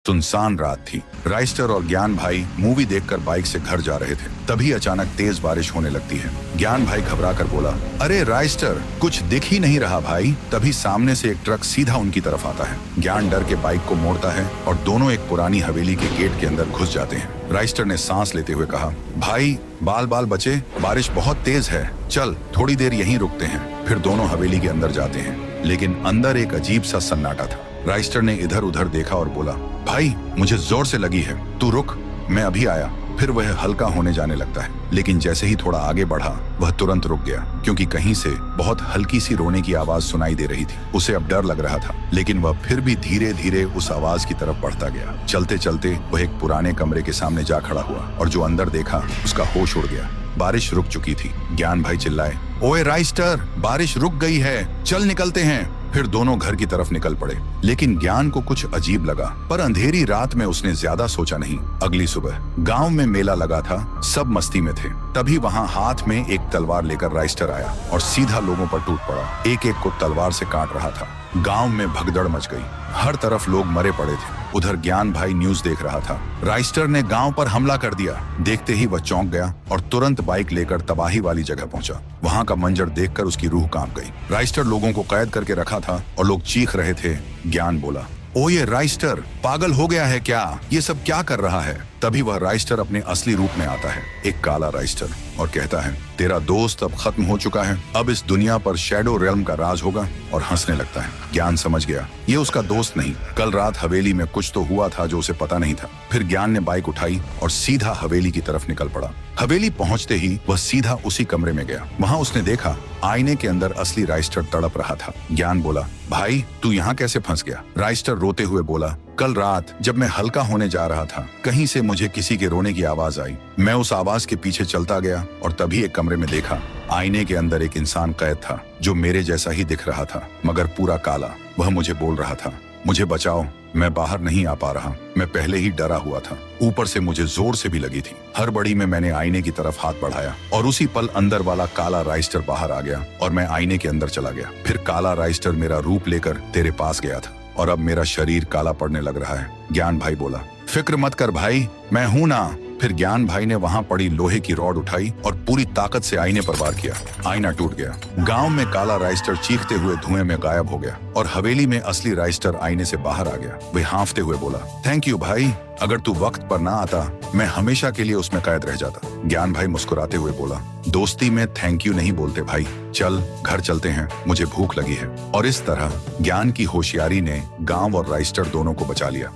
सुनसान रात थी। राइस्टर और ज्ञान भाई मूवी देखकर बाइक से घर जा रहे थे। तभी अचानक तेज बारिश होने लगती है। ज्ञान भाई घबरा कर बोला, अरे राइस्टर, कुछ दिख ही नहीं रहा भाई। तभी सामने से एक ट्रक सीधा उनकी तरफ आता है। ज्ञान डर के बाइक को मोड़ता है और दोनों एक पुरानी हवेली के गेट के अंदर घुस जाते हैं। राइस्टर ने सांस लेते हुए कहा, भाई बाल बाल बचे, बारिश बहुत तेज है, चल थोड़ी देर यहीं रुकते हैं। फिर दोनों हवेली के अंदर जाते हैं, लेकिन अंदर एक अजीब सा सन्नाटा था। राइस्टर ने इधर उधर देखा और बोला, भाई मुझे जोर से लगी है, तू रुक, मैं अभी आया। फिर वह हल्का होने जाने लगता है, लेकिन जैसे ही थोड़ा आगे बढ़ा वह तुरंत रुक गया, क्योंकि कहीं से बहुत हल्की सी रोने की आवाज सुनाई दे रही थी। उसे अब डर लग रहा था, लेकिन वह फिर भी धीरे धीरे उस आवाज की तरफ बढ़ता गया। चलते चलते वह एक पुराने कमरे के सामने जा खड़ा हुआ और जो अंदर देखा उसका होश उड़ गया। बारिश रुक चुकी थी। ज्ञान भाई चिल्लाए, ओए राइस्टर, बारिश रुक गई है, चल निकलते हैं। फिर दोनों घर की तरफ निकल पड़े, लेकिन ज्ञान को कुछ अजीब लगा, पर अंधेरी रात में उसने ज्यादा सोचा नहीं। अगली सुबह गांव में मेला लगा था, सब मस्ती में थे। तभी वहां हाथ में एक तलवार लेकर राइस्टर आया और सीधा लोगों पर टूट पड़ा। एक एक को तलवार से काट रहा था। गांव में भगदड़ मच गई, हर तरफ लोग मरे पड़े थे। उधर ज्ञान भाई न्यूज देख रहा था। राइस्टर ने गांव पर हमला कर दिया। देखते ही वह चौंक गया और तुरंत बाइक लेकर तबाही वाली जगह पहुंचा। वहां का मंजर देखकर उसकी रूह कांप गई। राइस्टर लोगों को कैद करके रखा था और लोग चीख रहे थे। ज्ञान बोला, ओ ये राइस्टर पागल हो गया है क्या? ये सब क्या कर रहा है? तभी वह राइस्टर अपने असली रूप में आता है, एक काला राइस्टर, और कहता है, तेरा दोस्त अब खत्म हो चुका है, अब इस दुनिया पर शैडो रेल्म का राज होगा, और हंसने लगता है। ज्ञान समझ गया, ये उसका दोस्त नहीं, कल रात हवेली में कुछ तो हुआ था जो उसे पता नहीं था। फिर ज्ञान ने बाइक उठाई और सीधा हवेली की तरफ निकल पड़ा। हवेली पहुंचते ही वह सीधा उसी कमरे में गया। वहां उसने देखा आईने के अंदर असली राइस्टर तड़प रहा था। ज्ञान बोला, भाई तू यहाँ कैसे फंस गया? राइस्टर रोते हुए बोला, कल रात जब मैं हल्का होने जा रहा था, कहीं से मुझे किसी के रोने की आवाज आई। मैं उस आवाज के पीछे चलता गया और तभी एक कमरे में देखा आईने के अंदर एक इंसान कैद था, जो मेरे जैसा ही दिख रहा था, मगर पूरा काला। वह मुझे बोल रहा था, मुझे बचाओ, मैं बाहर नहीं आ पा रहा, मैं पहले ही डरा हुआ था, ऊपर से मुझे जोर से भी लगी थी। हड़बड़ी में मैंने आईने की तरफ हाथ बढ़ाया और उसी पल अंदर वाला काला राइस्टर बाहर आ गया और मैं आईने के अंदर चला गया। फिर काला राइस्टर मेरा रूप लेकर तेरे पास गया था और अब मेरा शरीर काला पड़ने लग रहा है। ज्ञान भाई बोला, फिक्र मत कर भाई, मैं हूं ना। फिर ज्ञान भाई ने वहां पड़ी लोहे की रॉड उठाई और पूरी ताकत से आईने पर वार किया। आईना टूट गया। गांव में काला राइस्टर चीखते हुए धुएं में गायब हो गया और हवेली में असली राइस्टर आईने से बाहर आ गया। वे हांफते हुए बोला, थैंक यू भाई, अगर तू वक्त पर ना आता मैं हमेशा के लिए उसमें कैद रह जाता। ज्ञान भाई मुस्कुराते हुए बोला, दोस्ती में थैंक यू नहीं बोलते भाई, चल घर चलते हैं, मुझे भूख लगी है। और इस तरह ज्ञान की होशियारी ने गांव और राइस्टर दोनों को बचा लिया।